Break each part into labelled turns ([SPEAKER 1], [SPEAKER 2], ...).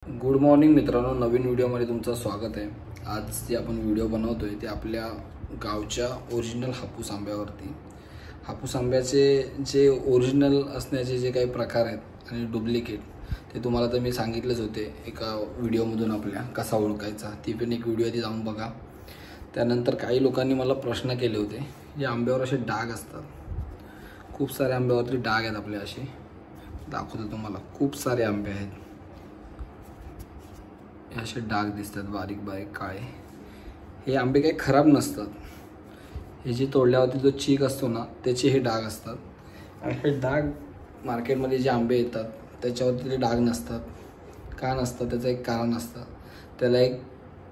[SPEAKER 1] Good morning मित्रांनो, नवीन व्हिडिओमध्ये तुमचं स्वागत आहे। आज जे आपण व्हिडिओ बनवतोय ते आपल्या गावच्या ओरिजिनल हापूस आंब्यावरती। हापूस आंब्याचे जे ओरिजिनल असण्याचे जे काही प्रकार आहेत आणि डुप्लिकेट ते तुम्हाला तर मी सांगितलेच होते एका व्हिडिओमधून आपल्या कसा ओळखायचा, ती पण एक व्हिडिओ ती जाऊन बघा। त्यानंतर काही लोकांनी मला प्रश्न केले होते, या आंब्यावर असे डाग असतात, खूप सारे आंब्यावरती डाग आहेत आपले, असे दाखवतो तुम्हाला। खूप सारे आंबे आहेत, असे डाग दिसतात बारीक बारीक काळे। हे आंबे काही खराब नसतात, हे जे तोडल्यावरती जो चीक असतो ना त्याचे हे डाग असतात। आणि हे डाग मार्केटमध्ये जे आंबे येतात त्याच्यावरती ते डाग नसतात। का नसतं त्याचं एक कारण असतं, त्याला एक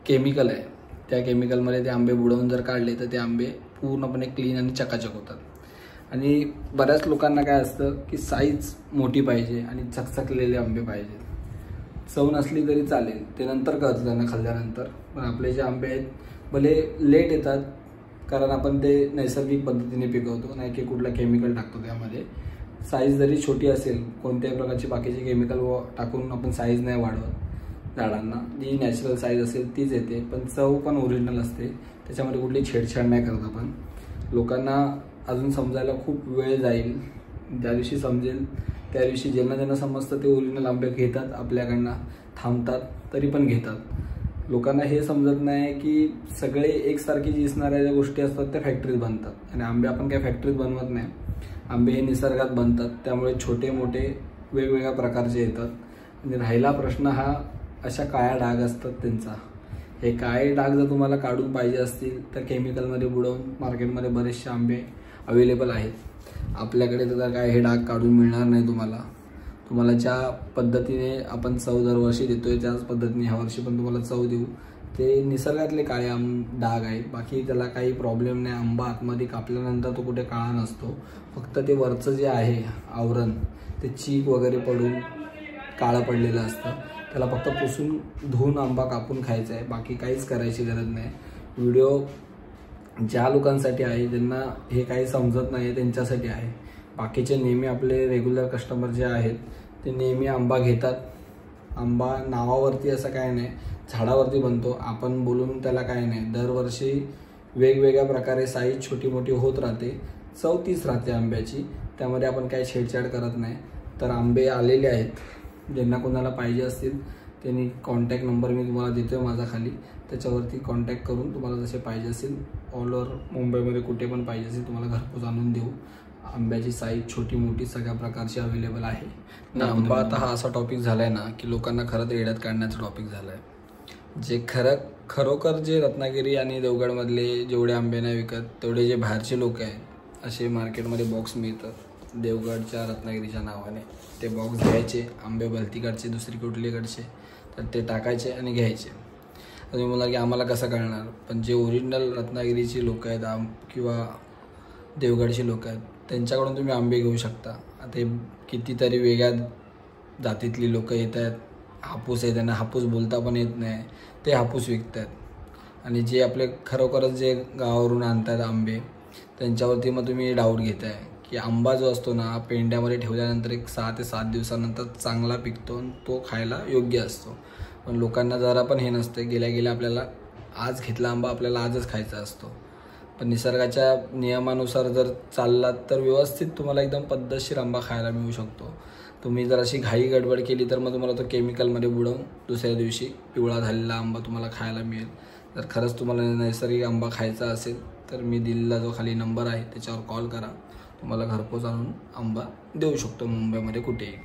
[SPEAKER 1] केमिकल आहे, त्या केमिकलमध्ये ते आंबे बुडवून जर काढले तर ते आंबे पूर्णपणे क्लीन आणि चकाचक होतात। आणि बऱ्याच लोकांना काय असतं की साईज मोठी पाहिजे आणि चकचकलेले आंबे पाहिजे, चव नसली तरी चालेल, ते नंतर कळतं त्यांना खाल्ल्यानंतर। पण आपले जे आंबे आहेत भले लेट येतात, कारण आपण ते नैसर्गिक पद्धतीने पिकवतो, नाही की कुठला केमिकल टाकतो त्यामध्ये। साईज जरी छोटी असेल, कोणत्याही प्रकारची बाकीचे केमिकल टाकून आपण साईज नाही वाढवत झाडांना, जी नॅचरल साईज असेल तीच येते, पण चव पण ओरिजिनल असते, त्याच्यामध्ये कुठली छेडछाड नाही करत आपण। लोकांना अजून समजायला खूप वेळ जाईल, ज्या दिवशी समजेल त्या दिवशी ज्यांना समजतं ते ओरिजिनल आंबे घेतात आपल्याकडनं, थांबतात तरी पण घेतात। लोकांना हे समजत नाही की सगळे एकसारखी दिसणाऱ्या ज्या गोष्टी असतात त्या फॅक्टरीत बनतात, आणि आंबे आपण काय फॅक्टरीत बनवत नाही, आंबे हे निसर्गात बनतात, त्यामुळे छोटे मोठे वेगवेगळ्या प्रकारचे येतात। आणि राहिला प्रश्न हा अशा काळ्या डाग असतात त्यांचा, हे काळे डाग जर तुम्हाला काढून पाहिजे असतील तर केमिकलमध्ये बुडवून मार्केटमध्ये बरेचसे आंबे अवेलेबल आहेत। आपल्याकडे तर काय हे डाग काढून मिळणार नाही तुम्हाला ज्या पद्धतीने आपण चव दरवर्षी देतोय त्याच पद्धतीने ह्या वर्षी पण तुम्हाला चव देऊ। ते निसर्गातले काळे डाग आहेत, बाकी त्याला काही प्रॉब्लेम नाही। आंबा आतमध्ये कापल्यानंतर तो कुठे काळा नसतो, फक्त ते वरचं जे आहे आवरण ते चीक वगैरे पडून काळं पडलेलं असतं, त्याला फक्त पुसून धुवून आंबा कापून खायचा आहे, बाकी काहीच करायची गरज नाही। व्हिडिओ ज्या लोकांसाठी आहे ज्यांना हे काही समजत नाही त्यांच्यासाठी आहे, बाकीचे नेहमी आपले रेग्युलर कस्टमर जे आहेत ते नेहमी आंबा घेतात। आंबा नावावरती असं काय नाही, झाडावरती बनतो, आपण बोलून त्याला काय नाही। दरवर्षी वेगवेगळ्या प्रकारे साईज छोटी मोठी होत राहते, चव तीच राहते आंब्याची, त्यामध्ये आपण काही छेडछाड करत नाही। तर आंबे आलेले आहेत, ज्यांना कोणाला पाहिजे असतील त्यांनी कॉन्टॅक्ट नंबर मी तुम्हाला देतोय माझा खाली, त्याच्यावरती कॉन्टॅक्ट करून तुम्हाला जसे पाहिजे असेल ऑल ओव्हर मुंबईमध्ये कुठे पण पाहिजे असेल तुम्हाला घरपोच आणून देऊ। आंब्याची साईज छोटी मोठी सगळ्या प्रकारची अवेलेबल आहे। आंबा आता हा असा टॉपिक झालाय ना की लोकांना खरंच येड्यात काढण्याचा टॉपिक झालाय। जे खरोखर जे रत्नागिरी आणि देवगडमधले जेवढे आंबे नाही विकत, तेवढे जे बाहेरचे लोक आहेत असे मार्केटमध्ये बॉक्स मिळतात देवगडच्या रत्नागिरीच्या नावाने, ते बॉक्स घ्यायचे, आंबे भलतीकडचे दुसरी कुठलीकडचे तर ते टाकायचे आणि घ्यायचे। तुम्ही म्हणाल की आम्हाला कसं कळणार, पण जे ओरिजिनल रत्नागिरीची लोक आहेत किंवा देवगडची लोक आहेत त्यांच्याकडून तुम्ही आंबे घेऊ शकता। आता कितीतरी वेगळ्या जातीतली लोक येत आहेत, हापूस आहे, त्यांना हापूस बोलता पण येत नाही, ते हापूस विकतात। आणि जे आपले खरोखरच जे गावावरून आणतात आंबे त्यांच्यावरती मग तुम्ही डाऊट घेताय की आंबा जो असतो ना पेंड्यामध्ये ठेवल्यानंतर एक 6 ते 7 दिवसानंतर चांगला पिकतो, तो खायला योग्य असतो। पण लोकांना जरा पण हे नसतं, गेल्या आपल्याला आज घेतला आंबा आपल्याला आजच खायचा असतो। पण निसर्गाच्या नियमानुसार जर चाललात तर व्यवस्थित तुम्हाला एकदम पद्धतशीर आंबा खायला मिळू शकतो। तुम्ही जर अशी घाई गडबड केली तर मग तुम्हाला तो केमिकलमध्ये बुडवून दुसऱ्या दिवशी पिवळा झालेला आंबा तुम्हाला खायला मिळेल। जर खरंच तुम्हाला नैसर्गिक आंबा खायचा असेल तर मी दिलेला जो खाली नंबर आहे त्याच्यावर कॉल करा, तुम्हाला घरपोच आणून आंबा देऊ शकतो मुंबईमध्ये कुठेही।